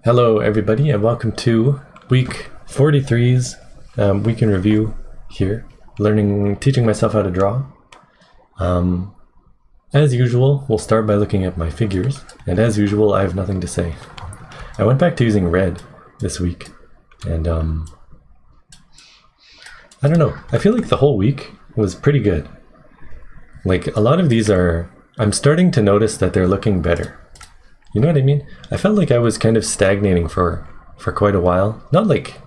Hello everybody and welcome to week 43's week in review here, teaching myself how to draw. As usual, we'll start by looking at my figures, and as usual I have nothing to say. I went back to using red this week, and I don't know, I feel like the whole week was pretty good. Like a lot of these I'm starting to notice that they're looking better. You know what I mean? I felt like I was kind of stagnating for quite a while. Not like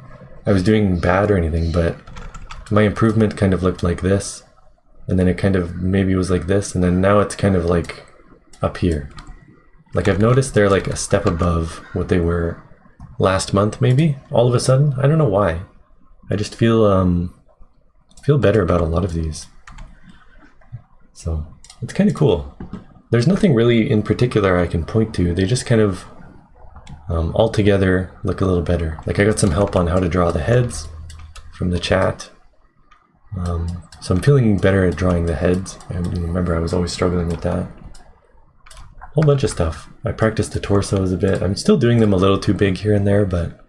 I was doing bad or anything, but my improvement kind of looked like this. And then it kind of maybe was like this. And then now it's kind of like up here. Like I've noticed they're like a step above what they were last month maybe. All of a sudden. I don't know why. I just feel better about a lot of these. So it's kind of cool. There's nothing really in particular I can point to. They just kind of all together look a little better. Like I got some help on how to draw the heads from the chat. So I'm feeling better at drawing the heads. I remember I was always struggling with that. A whole bunch of stuff. I practiced the torsos a bit. I'm still doing them a little too big here and there, but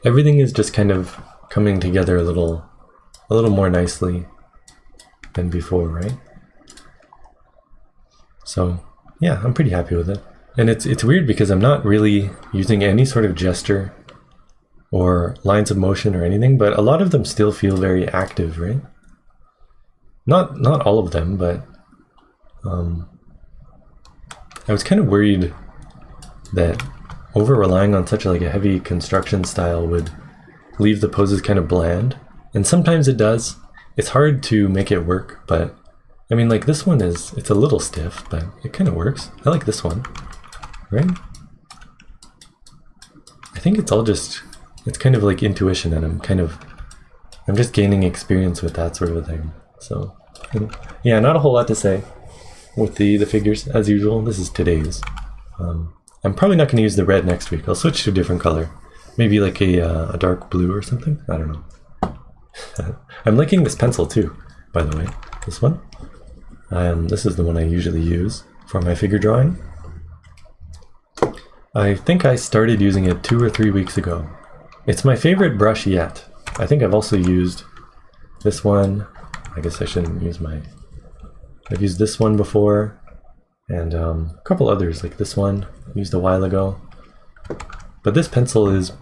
everything is just kind of coming together a little more nicely than before, right? So yeah, I'm pretty happy with it. And it's weird because I'm not really using any sort of gesture or lines of motion or anything, but a lot of them still feel very active, right? Not all of them, but I was kind of worried that over relying on such a heavy construction style would leave the poses kind of bland. And sometimes it does. It's hard to make it work, but I mean, like this one it's a little stiff, but it kind of works. I like this one, right? I think it's kind of like intuition, and I'm just gaining experience with that sort of a thing. So yeah, not a whole lot to say with the figures as usual. This is today's. I'm probably not going to use the red next week. I'll switch to a different color, maybe like a dark blue or something. I don't know. I'm liking this pencil too, by the way. This one. This is the one I usually use for my figure drawing. I think I started using it 2 or 3 weeks ago. It's my favorite brush yet. I think I've also used this one. I guess I shouldn't use I've used this one before, and a couple others like this one I used a while ago. But this pencil is,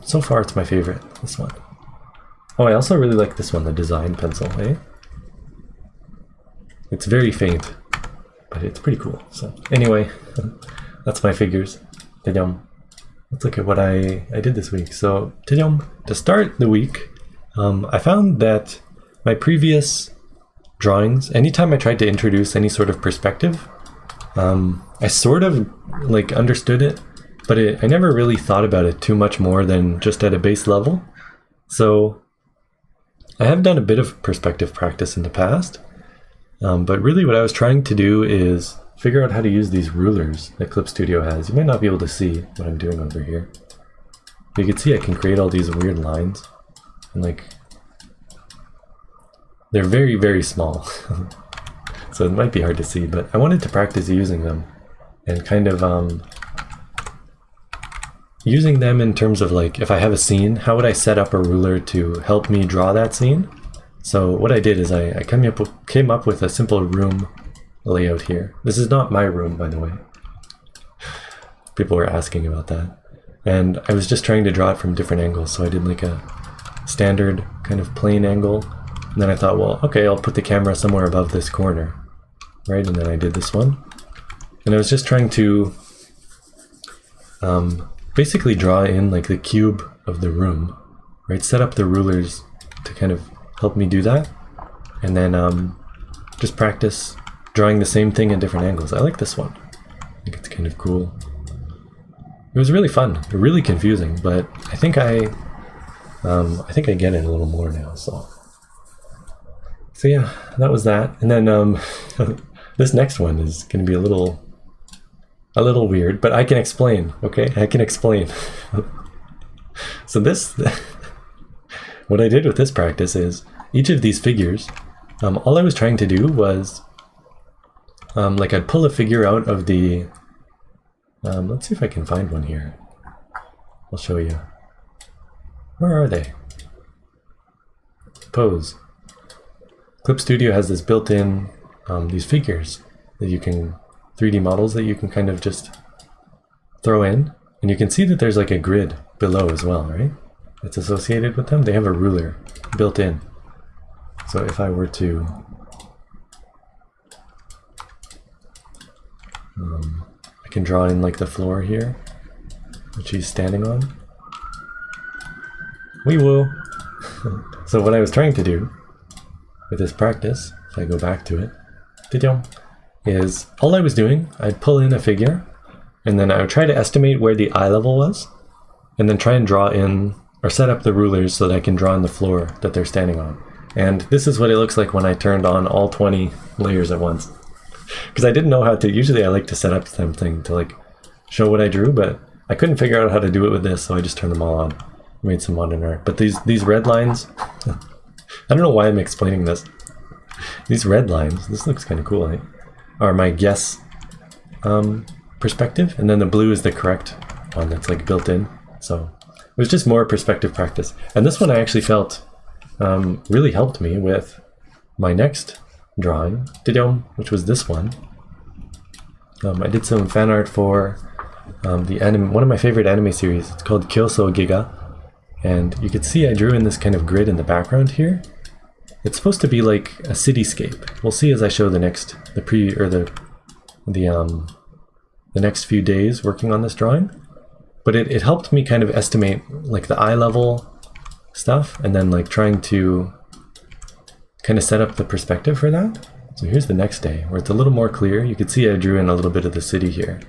so far it's my favorite, this one. Oh, I also really like this one, the design pencil, eh? It's very faint, but it's pretty cool. So anyway, that's my figures. Let's look at what I did this week. So to start the week, I found that my previous drawings, anytime I tried to introduce any sort of perspective, I sort of understood it, but I never really thought about it too much more than just at a base level. So I have done a bit of perspective practice in the past. But really what I was trying to do is figure out how to use these rulers that Clip Studio has. You might not be able to see what I'm doing over here. But you can see I can create all these weird lines. And they're very, very small. So it might be hard to see, but I wanted to practice using them. And kind of using them in terms of if I have a scene, how would I set up a ruler to help me draw that scene? So what I did is I came up with a simple room layout here. This is not my room, by the way. People were asking about that. And I was just trying to draw it from different angles. So I did a standard kind of plane angle. And then I thought, well, okay, I'll put the camera somewhere above this corner. Right, and then I did this one. And I was just trying to basically draw in the cube of the room. Right, set up the rulers to kind of help me do that, and then just practice drawing the same thing at different angles. I like this one. I think it's kind of cool. It was really fun, really confusing, but I think I get it a little more now. So yeah, that was that. And then this next one is going to be a little weird, but I can explain. Okay, I can explain. So what I did with this practice is each of these figures, all I was trying to do was I'd pull a figure out of the Let's see if I can find one here. I'll show you. Where are they? Pose. Clip Studio has this built-in, these figures that you can, 3D models that you can kind of just throw in. And you can see that there's like a grid below as well, right? It's associated with them. They have a ruler built in. So if I were to I can draw in like the floor here, which he's standing on. Wee woo! So what I was trying to do with this practice, if I go back to it, is all I was doing, I'd pull in a figure, and then I would try to estimate where the eye level was, and then try and draw in, or set up the rulers so that I can draw in the floor that they're standing on. And this is what it looks like when I turned on all 20 layers at once. Because I didn't know how to, usually I like to set up something to like show what I drew, but I couldn't figure out how to do it with this, so I just turned them all on. Made some modern art. But these red lines, I don't know why I'm explaining this. These red lines, this looks kind of cool, eh? Are my guess perspective, and then the blue is the correct one that's like built in. So it was just more perspective practice. And this one I actually felt really helped me with my next drawing, which was this one. I did some fan art for one of my favorite anime series. It's called Kyoso Giga. And you can see I drew in this kind of grid in the background here. It's supposed to be like a cityscape. We'll see as I show the next few days working on this drawing. But it helped me kind of estimate like the eye level stuff, and then like trying to kind of set up the perspective for that. So here's the next day where it's a little more clear. You can see I drew in a little bit of the city here.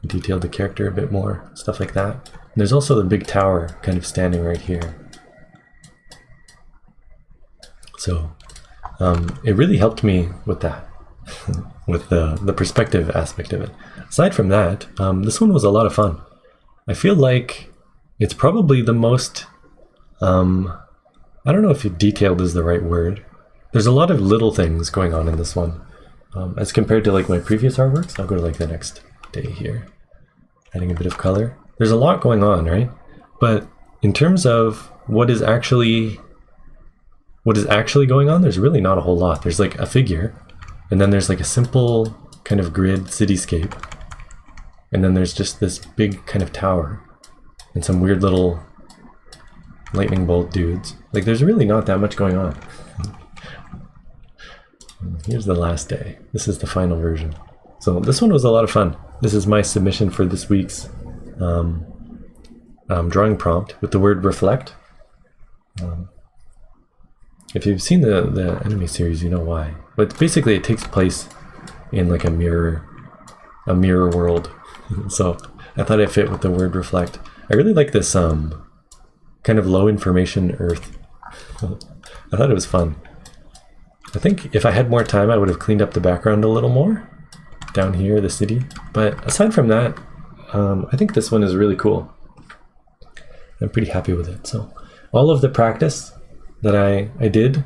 Detailed the character a bit more, stuff like that. And there's also the big tower kind of standing right here. So it really helped me with that, with the perspective aspect of it. Aside from that, this one was a lot of fun. I feel like it's probably the most, I don't know if detailed is the right word. There's a lot of little things going on in this one. As compared to like my previous artworks, I'll go to like the next day here. Adding a bit of color. There's a lot going on, right? But in terms of what is actually going on, there's really not a whole lot. There's like a figure, and then there's like a simple kind of grid cityscape, and then there's just this big kind of tower and some weird little lightning bolt dudes. Like there's really not that much going on. Here's the last day. This is the final version. So this one was a lot of fun. This is my submission for this week's drawing prompt with the word reflect. If you've seen the anime series, you know why. But basically it takes place in like a mirror world. So I thought it fit with the word reflect. I really like this kind of low information earth. I thought it was fun. I think if I had more time, I would have cleaned up the background a little more. Down here, the city. But aside from that, I think this one is really cool. I'm pretty happy with it. So all of the practice that I did,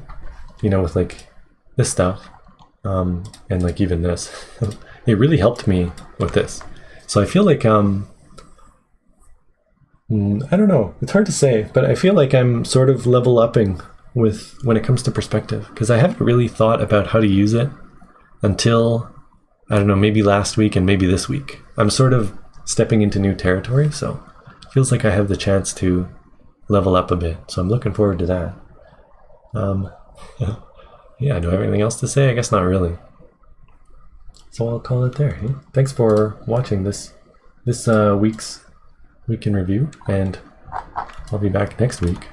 with like this stuff, and like even this, it really helped me with this. So I feel like, I don't know, it's hard to say, but I feel like I'm sort of level upping when it comes to perspective, because I haven't really thought about how to use it until, I don't know, maybe last week and maybe this week. I'm sort of stepping into new territory, so it feels like I have the chance to level up a bit. So I'm looking forward to that. Yeah, do I have anything else to say? I guess not really. So I'll call it there. Hey? Thanks for watching this week's Week in Review, and I'll be back next week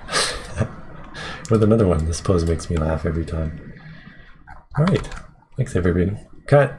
with another one. This pose makes me laugh every time. All right. Thanks, everybody. Cut.